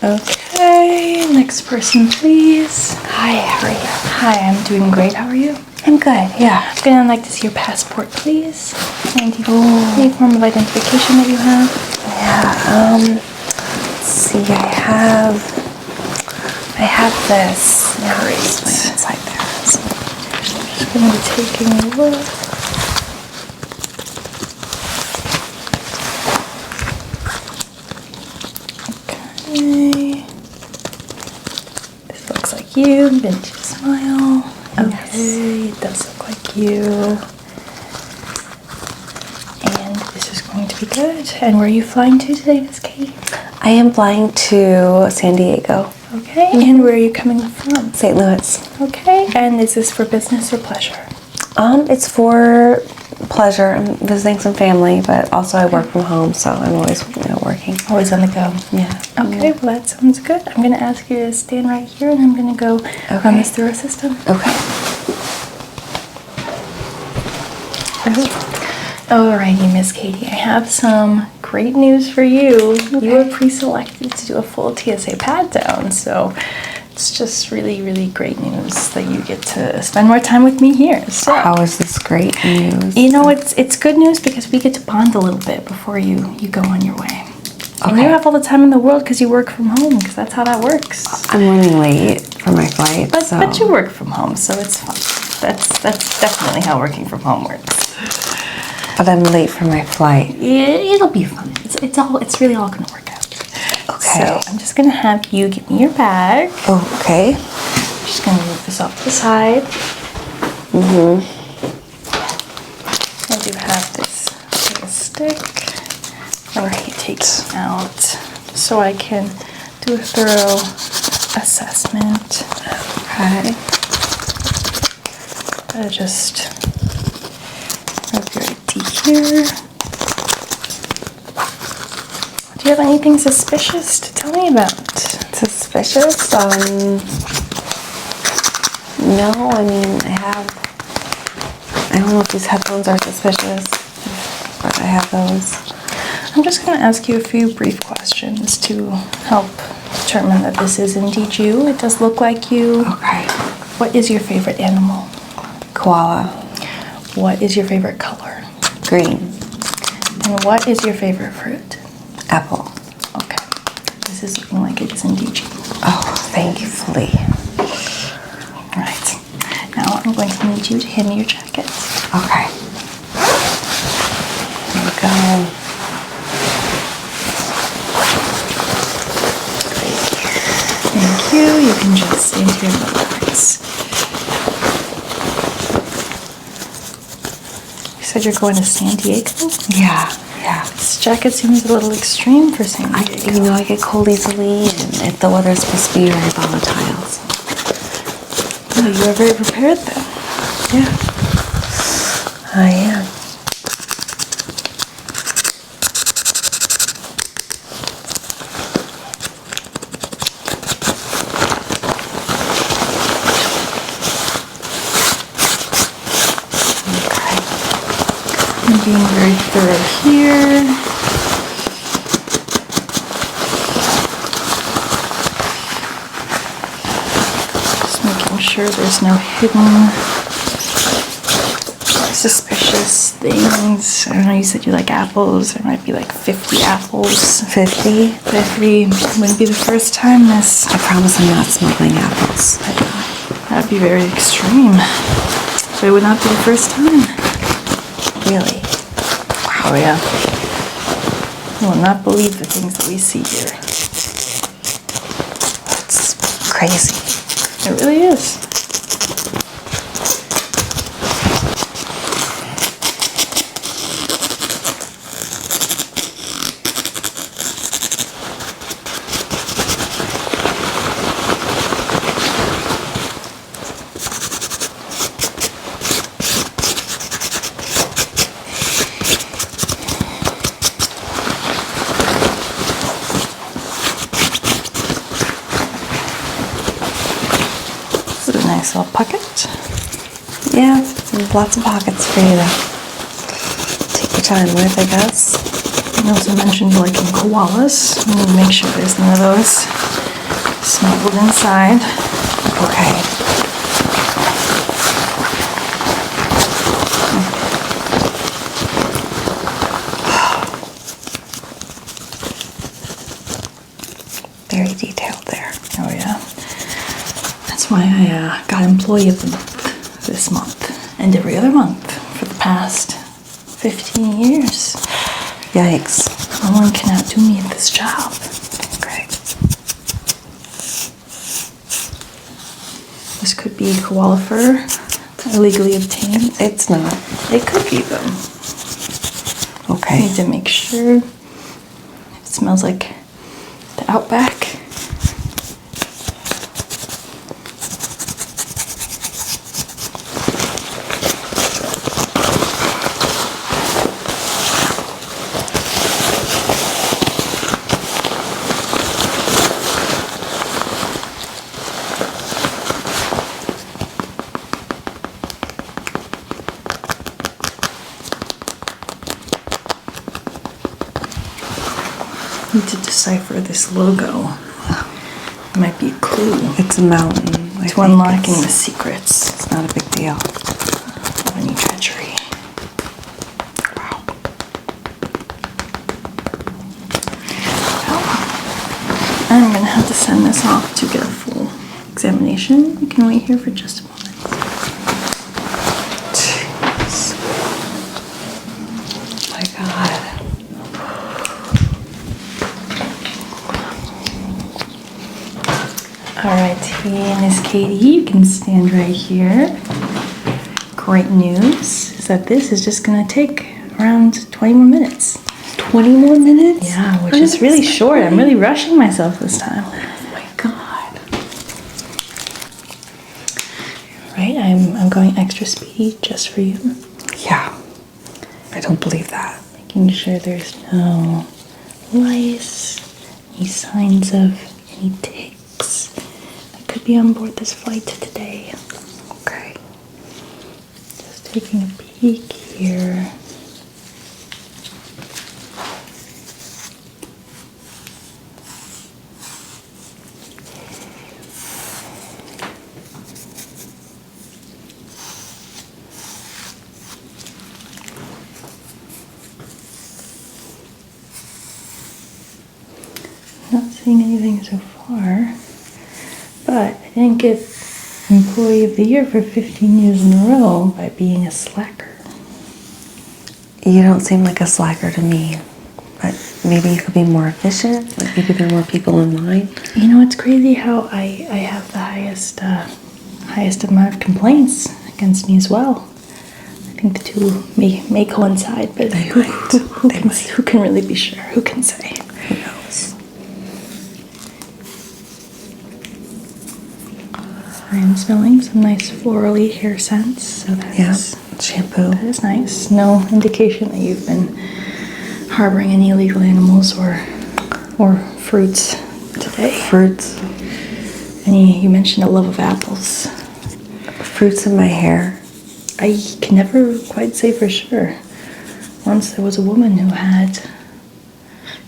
Okay, next person, please. Hi, how are you? Hi, I'm doing great. How are you? I'm good, yeah. I'm gonna like to see your passport, please. And any form of identification that you have. Yeah, let's see, I have this. Great. It's inside there. So. Just gonna be taking a look. Okay. This looks like you. Vintage smile. Okay, yes. It does look like you. And this is going to be good. And where are you flying to today, Miss Katie? I am flying to San Diego. Okay, and where are you coming from? St. Louis. Okay, and is this for business or pleasure? It's for pleasure. I'm visiting some family, but also I work from home, so I'm always working. Always on the go. Yeah. Okay, well that sounds good. I'm gonna ask you to stand right here, and I'm gonna go run this through our system. Okay. Alrighty, Miss Katie, I have some great news for you. Okay. You were pre-selected to do a full TSA Patdown, so it's just really, really great news that you get to spend more time with me here. So, how is this great news? You know, it's good news because we get to bond a little bit before you go on your way. Okay. And you have all the time in the world because you work from home, because that's how that works. I'm running late for my flight, but you work from home, so it's fine. That's definitely how working from home works. But I'm late for my flight. It'll be fun. It's really all gonna work out. Okay. So I'm just gonna have you give me your bag. Oh, okay. I'm just gonna move this off to the side. I do have this stick. I'm going to take it out so I can do a thorough assessment. Okay. Just rub your ID here. Do you have anything suspicious to tell me about? Suspicious? No, I mean, I don't know if these headphones are suspicious, but I have those. I'm just going to ask you a few brief questions to help determine that this is indeed you. It does look like you. Okay. What is your favorite animal? Koala. What is your favorite color? Green. And what is your favorite fruit? Apple. Okay. This is looking like it is indeed you. Oh, thankfully. Right. Now I'm going to need you to hand me your jacket. Okay. Here we go. Thank you. You can just stand here and relax. You said you're going to San Diego? Yeah. This jacket seems a little extreme for San Diego. I get cold easily, and the weather's supposed to be very volatile. So. Oh, you are very prepared then. Yeah. I am. I'm being very thorough here. Just making sure there's no hidden suspicious things. I don't know, you said you like apples. There might be like 50 apples. 50? 50 wouldn't be the first time, miss. I promise I'm not smuggling apples. That would be very extreme. But it would not be the first time. Really? Oh yeah. You will not believe the things that we see here. It's crazy. It really is. Nice little pocket. Yeah, there's lots of pockets for you to take your time with, I guess. You also mentioned liking koalas. We need to make sure there's none of those smuggled inside. Okay. Very detailed there. Oh yeah. That's why I got Employee of the Month this month and every other month for the past 15 years. Yikes. No one can outdo me at this job. Okay. This could be koala fur, illegally obtained. It's not. It could be though. I Okay. need to make sure. It smells like the Outback. Need to decipher this logo. It might be a clue It's a mountain. to unlocking the secrets It's not a big deal. of any treachery. Wow. I'm gonna have to send this off to get a full examination. You can wait here for just a moment. Jeez. My God. Alrighty, Miss Katie, you can stand right here. Great news is that this is just gonna take around 20 more minutes. 20 more minutes? Yeah, which is really short. I'm really rushing myself this time. Oh my God. Right, I'm going extra speed just for you. Yeah. I don't believe that. Making sure there's no lice, any signs of any ticks that could be on board this flight today. Okay. Just taking a peek here. Not seeing anything so far, but I didn't get Employee of the Year for 15 years in a row by being a slacker. You don't seem like a slacker to me, but maybe you could be more efficient. Like maybe there are more people in line. You know, it's crazy how I have the highest amount of complaints against me as well. I think the two may coincide, but who can really be sure? Who can say? Who knows? I am smelling some nice florally hair scents, so that's Yeah. Shampoo. that is nice. No indication that you've been harboring any illegal animals or fruits today. Fruits. You mentioned a love of apples. Fruits in my hair. I can never quite say for sure. Once there was a woman who had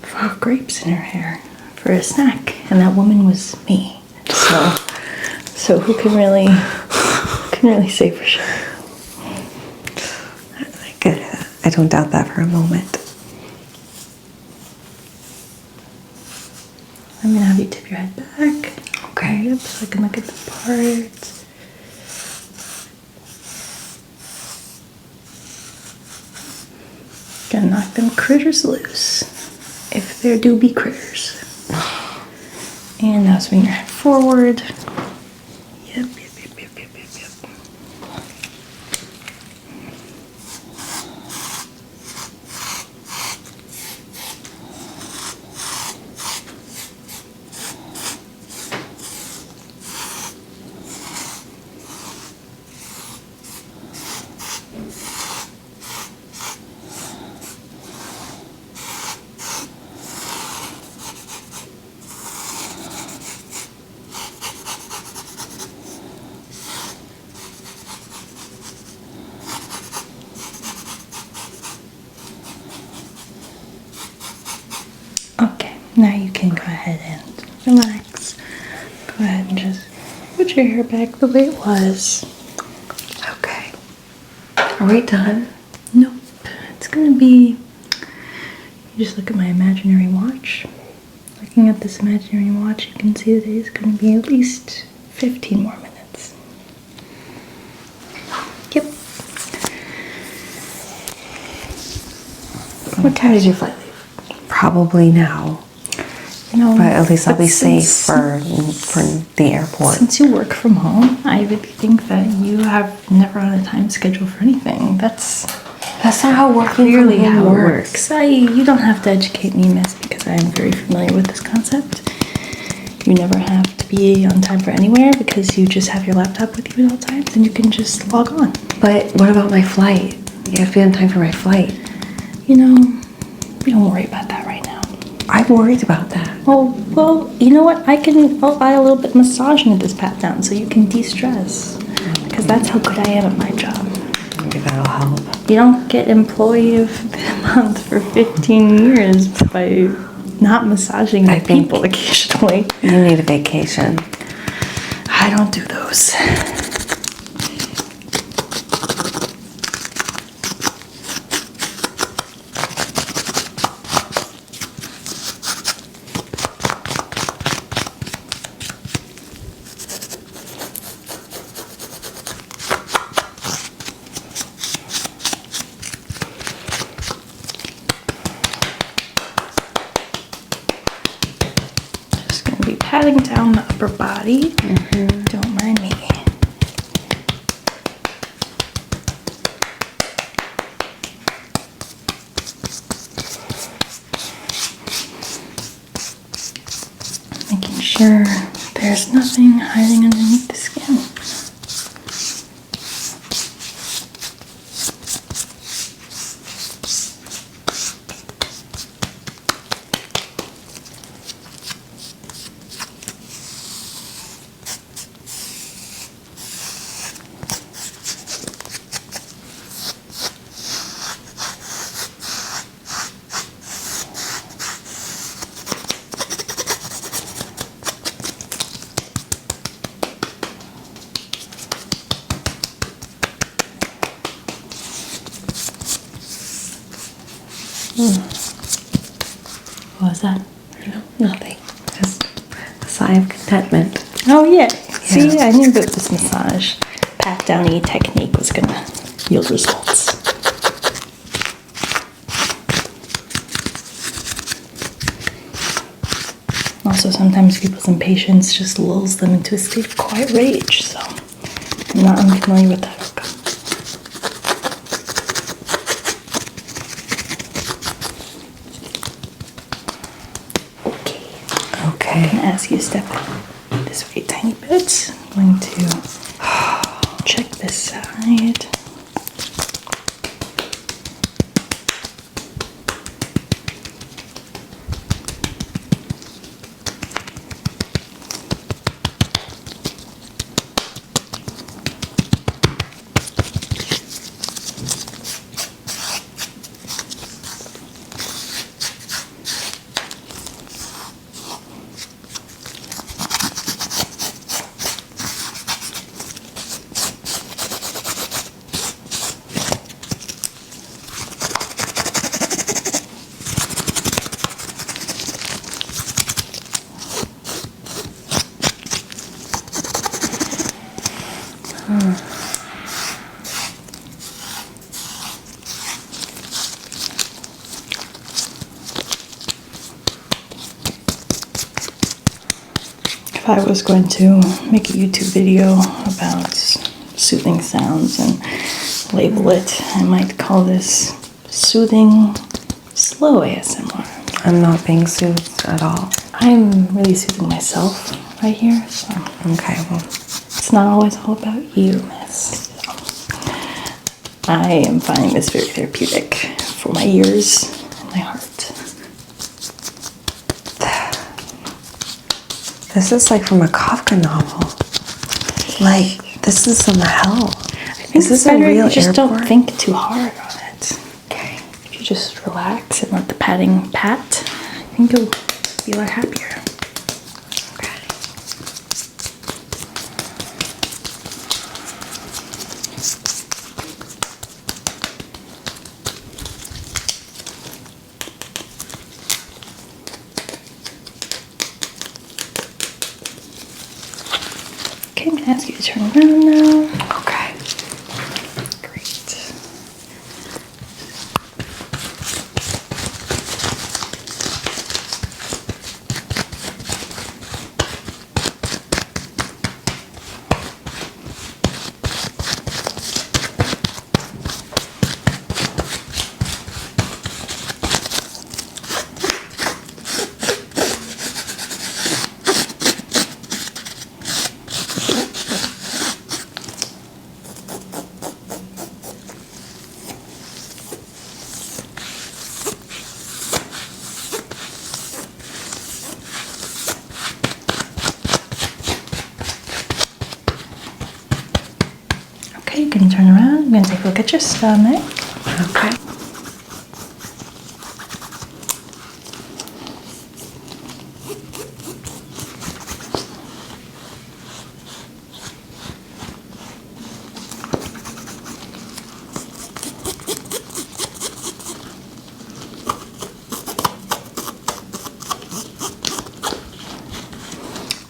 5 grapes in her hair for a snack, and that woman was me. So who can really say for sure? I don't doubt that for a moment. I'm gonna have you tip your head back. Okay. Yep, so I can look at the parts. Gonna knock them critters loose, if there do be critters. And now swing your head forward. Yep. Now you can go ahead and relax. Go ahead and just put your hair back the way it was. Okay. Are we done? Nope. It's gonna be... You just look at my imaginary watch. Looking at this imaginary watch, you can see that it's gonna be at least 15 more minutes. Yep. What time did your flight leave? Probably now. You know, But at least I'll be safe since- for the airport. Since you work from home, I really think that you have never on a time schedule for anything. That's That's not how working clearly from home how it works. You don't have to educate me, miss, because I am very familiar with this concept. You never have to be on time for anywhere because you just have your laptop with you at all times and you can just log on. But what about my flight? You have to be on time for my flight. You know, we don't worry about that right now. I'm worried about that. Oh, well, you know what? I'll buy a little bit of massage into this Patdown so you can de-stress. Because that's how good I am at my job. Maybe that'll help. You don't get employee of the month for 15 years by not massaging I think people occasionally. You need a vacation. I don't do those. Just gonna be patting down the upper body. Don't mind me. Making sure there's nothing hiding underneath the skin. What was that? Nothing. Just a sigh of contentment. Oh yeah. See, I knew that this massage pat-downy technique was gonna yield results. Also, sometimes people's impatience just lulls them into a state of quiet rage, so I'm not unfamiliar with that outcome. Okay. I'm gonna ask you to step this way a tiny bit. I'm going to check this side. If I was going to make a YouTube video about soothing sounds and label it, I might call this soothing slow ASMR. I'm not being soothed at all. I'm really soothing myself right here, so Okay, well, it's not always all about you, miss. So, I am finding this very therapeutic for my ears and my heart. this is like from a Kafka novel. Like, this is some hell. I think Is this it's a better if real you just don't airport? think too hard on it. Okay. If you just relax and let the patting pat, I think you'll feel are happier. Okay, I'm gonna ask you to turn around now. Okay. Great. Okay, you can turn around. I'm gonna take a look at your stomach. Okay.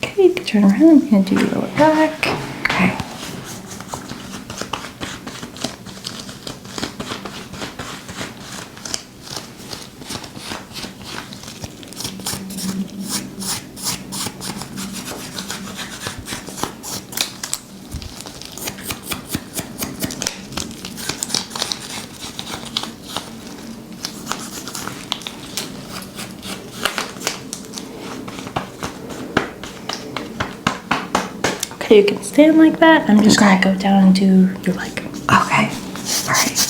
Okay, you can turn around. I'm gonna do your lower back. Okay. Okay, you can stand like that. I'm just gonna go down and do your leg. Okay. All right.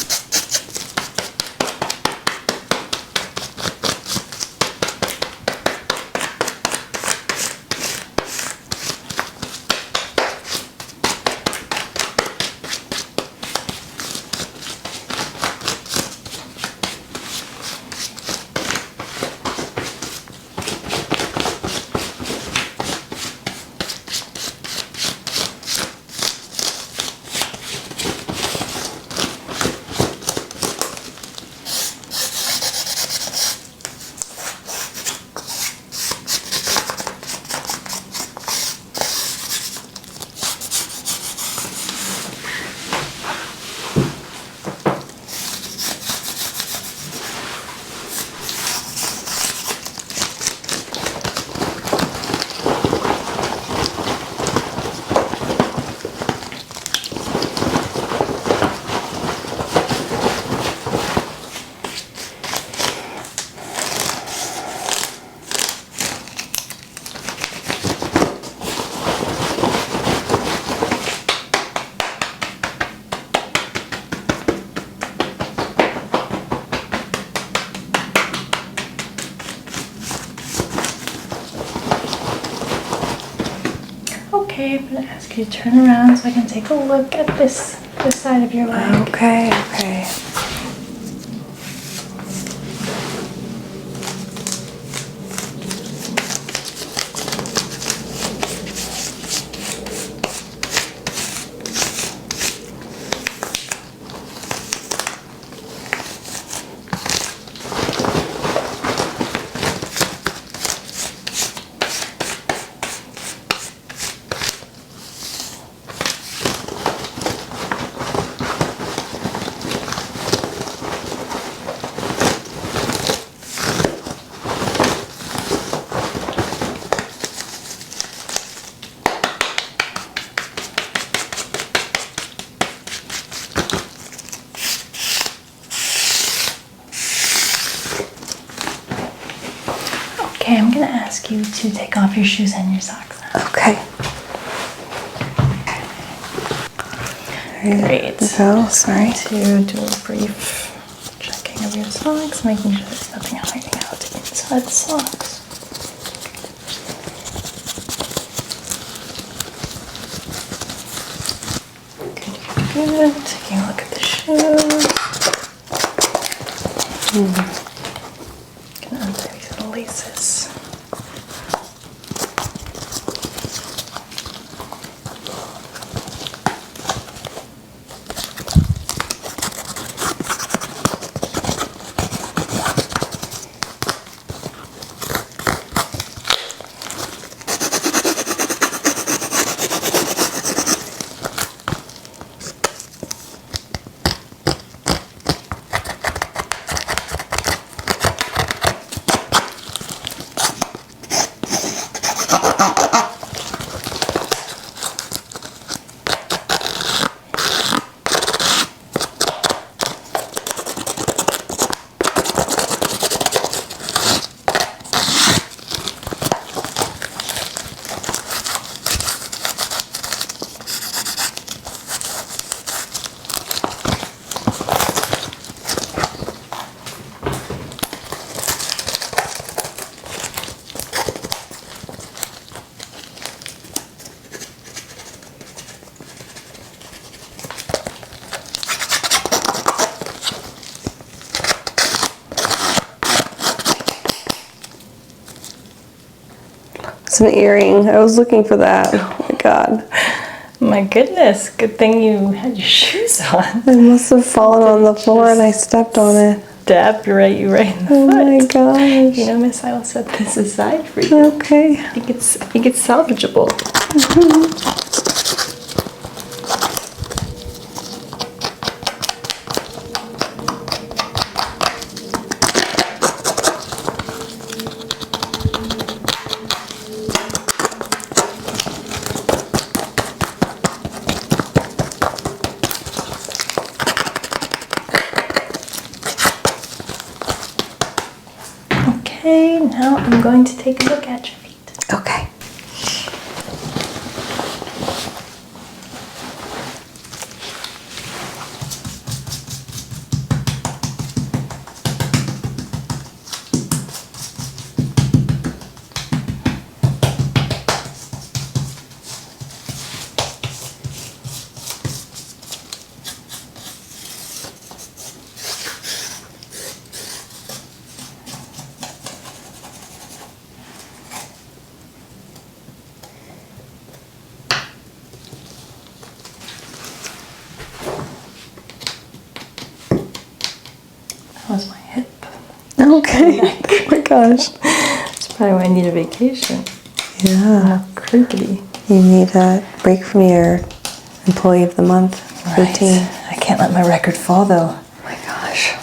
Okay, I'm gonna ask you to turn around so I can take a look at this side of your leg. Okay. Okay. Okay, I'm gonna ask you to take off your shoes and your socks now. Okay. Great. So, sorry. To do a brief checking of your socks, making sure there's nothing hiding out inside the socks. Good. Taking a look at the shoes. Gonna undo these little laces. It's an earring. I was looking for that. Oh my god. My goodness, good thing you had your shoes on. It must have fallen on the floor and I stepped on it. Stabbed you right in the foot. Oh my gosh. You know, Miss, I will set this aside for you. Okay. I think it's salvageable. Okay, now I'm going to take a look at your feet. Okay. That was my hip. Okay. Oh my gosh. That's probably why I need a vacation. Yeah. Crinkety. You need a break from your employee of the month routine. I can't let my record fall though. Oh my gosh.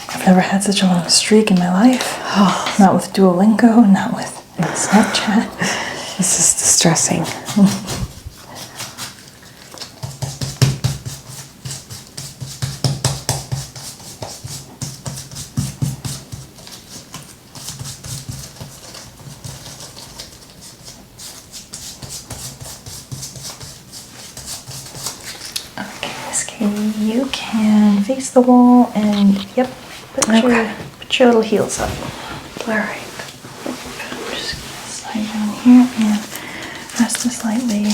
I've never had such a long streak in my life. Oh. Not with Duolingo, not with Snapchat. This is distressing. Okay, Miss Katie, you can face the wall and yep, put your little heels up. All right. I'm just gonna slide down here and rest it slightly.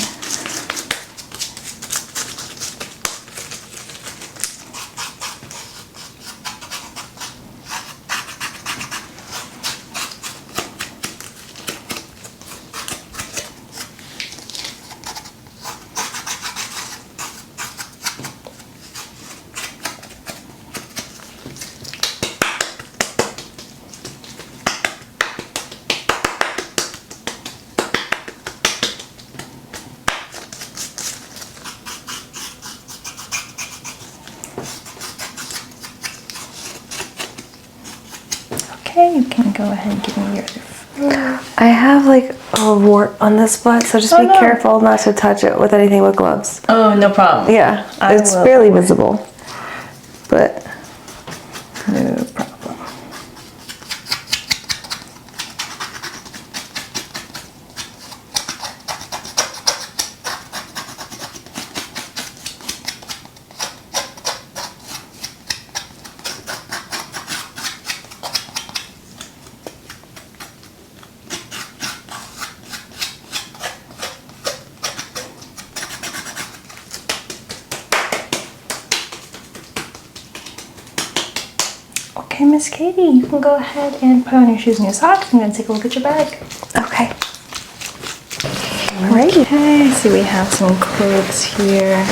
Okay, you can go ahead and give me your other foot. I have like a wart on this foot, so just be careful not to touch it with anything with gloves. Oh, no problem. Yeah, I it's will. barely visible, but No problem. Okay, Miss Katie, you can go ahead and put on your shoes and your socks. I'm going to take a look at your bag. okay. Alright. Okay, so we have some clothes here.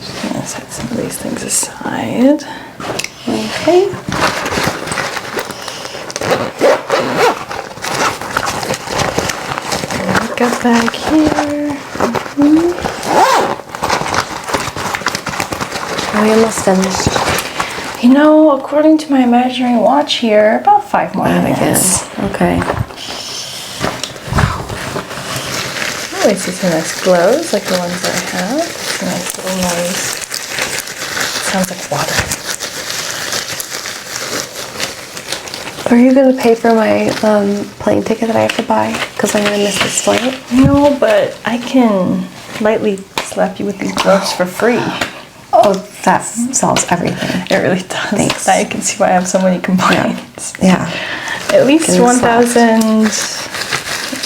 Just going to set some of these things aside. Okay. makeup bag here. Are we almost finished? You know, according to my imaginary watch here, about 5 more minutes. Okay. Oh, it's just a nice glows like the ones that I have. It's a nice little noise. It sounds like water. Are you going to pay for my plane ticket that I have to buy? Because I'm going to miss this flight? No, but I can lightly slap you with these gloves for free. Oh, that solves everything. It really does. Thanks. Now you can see why I have so many complaints. Yeah. At least 1,000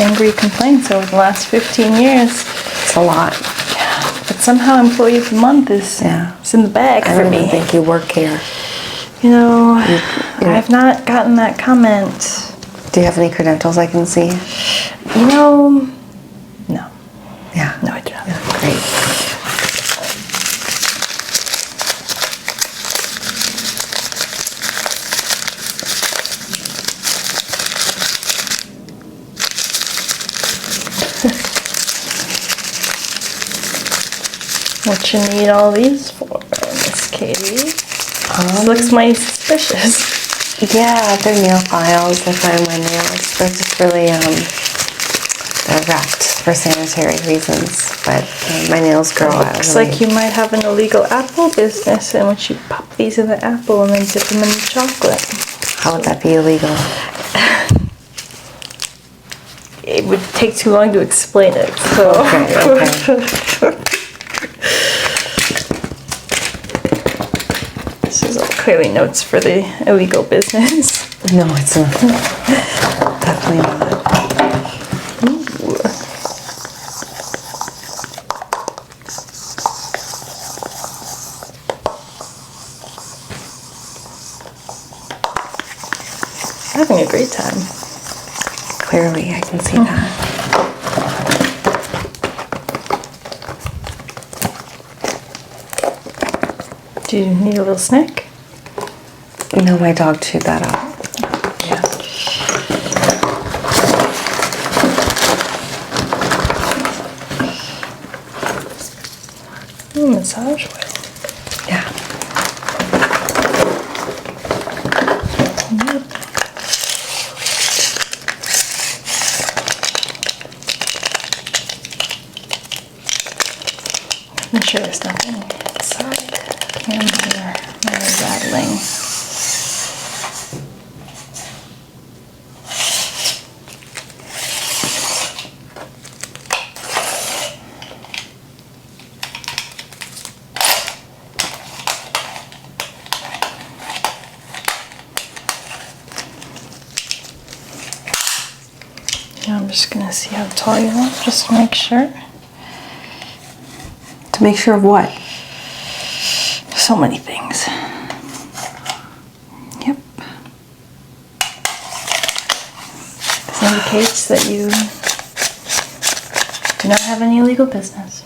angry complaints over the last 15 years. It's a lot. Yeah. But somehow Employee of the Month is in the bag for me. I don't even think you work here. You know, I've not gotten that comment. Do you have any credentials I can see? You know, no. Yeah. No, I do not. Yeah, great. What you need all these for, Miss Katie? This looks mighty suspicious. Yeah, they're nail files. I find my nails. They're just really they're wrapped for sanitary reasons. But my nails grow out. Looks like you might have an illegal apple business in which you pop these in the apple and then dip them in the chocolate. How would that be illegal? It would take too long to explain it. So. Okay. This is all clearly notes for the illegal business. No, it's not. Definitely not. Ooh. Having a great time. Clearly, I can see that. Do you need a little snack? No, my dog chewed that up. Yeah. Massage oil. Yeah. Yep. Make sure there's nothing inside. And my rattling. Now I'm just gonna see how tall you are, just to make sure. To make sure of what? So many things. Yep. This indicates that you do not have any illegal business.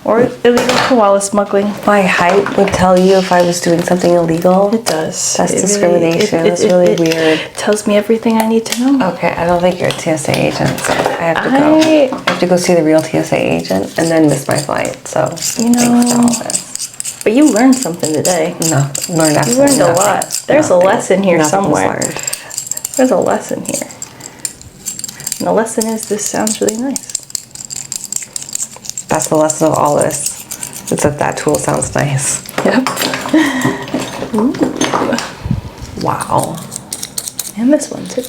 Or illegal koala smuggling. My height would tell you if I was doing something illegal. It does. That's It discrimination. really, That's really it weird. tells me everything I need to know. Okay, I don't think you're a TSA agent, so I have to go. I have to go see the real TSA agent and then miss my flight. So You know, thanks to all this. But you learned something today. No, learned absolutely You learned a nothing. lot. There's Nothing. a lesson here Nothing was somewhere. learned. There's a lesson here. And the lesson is this sounds really nice. That's the lesson of all this. It's that tool sounds nice. Yep. Ooh. Wow. And this one too.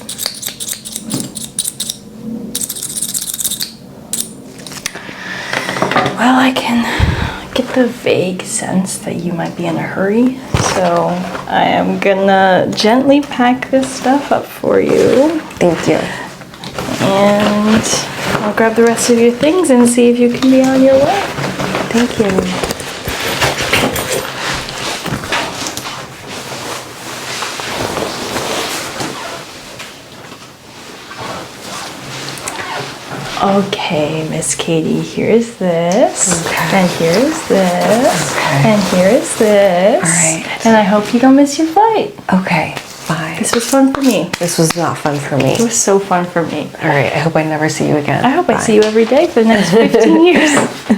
Well, I can get the vague sense that you might be in a hurry. So I am gonna gently pack this stuff up for you. Thank you. And I'll grab the rest of your things and see if you can be on your way. Thank you. Okay, Miss Katie, here's this, Okay. and here's this, Okay. and here's this. All right. And I hope you don't miss your flight. Okay. Bye. This was fun for me. This was not fun for me. It was so fun for me. All right, I hope I never see you again. I hope I Bye. see you every day for the next 15 years.